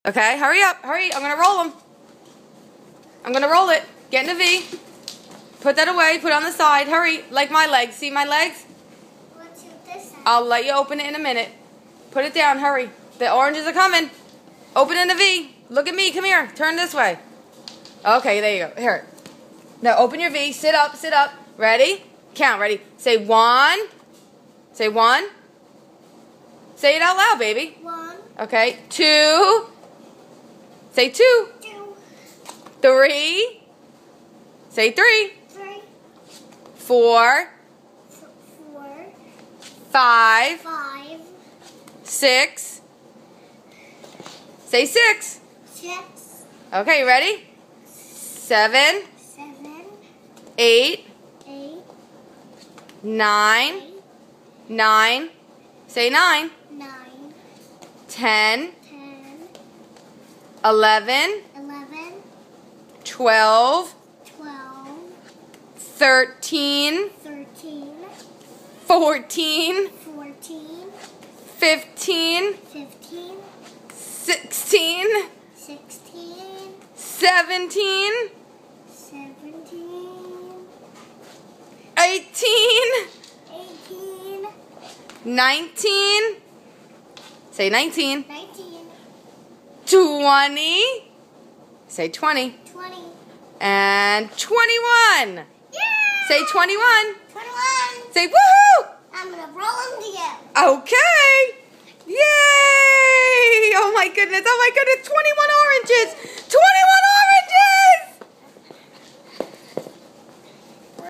Okay, hurry up, hurry. I'm going to roll them. I'm going to roll it. Get in a V. Put that away. Put it on the side. Hurry. Like my legs. See my legs? What's this side? I'll let you open it in a minute. Put it down. Hurry. The oranges are coming. Open in a V. Look at me. Come here. Turn this way. Okay, there you go. Here. Now open your V. Sit up. Sit up. Ready? Count. Ready? Say one. Say one. Say it out loud, baby. One. Okay. Two. Say two. Two. Three. Say three. Three. Four. Four. Five. Five. Six. Say six. Six. Okay, you ready? Seven. Seven. Eight. Eight. Nine. Eight. Nine. Say nine. 9, 10. 10, 11. 11, 12. 12, 13. 13, 14. 14, 15. 15, 16. 16, 17. 17, 18. 18, 19. Say 19. 19, 20. Say 20. 20. And 21. Yeah! Say 21. 21. Say woohoo! I'm going to roll them together. Okay. Yay! Oh my goodness. 21 oranges.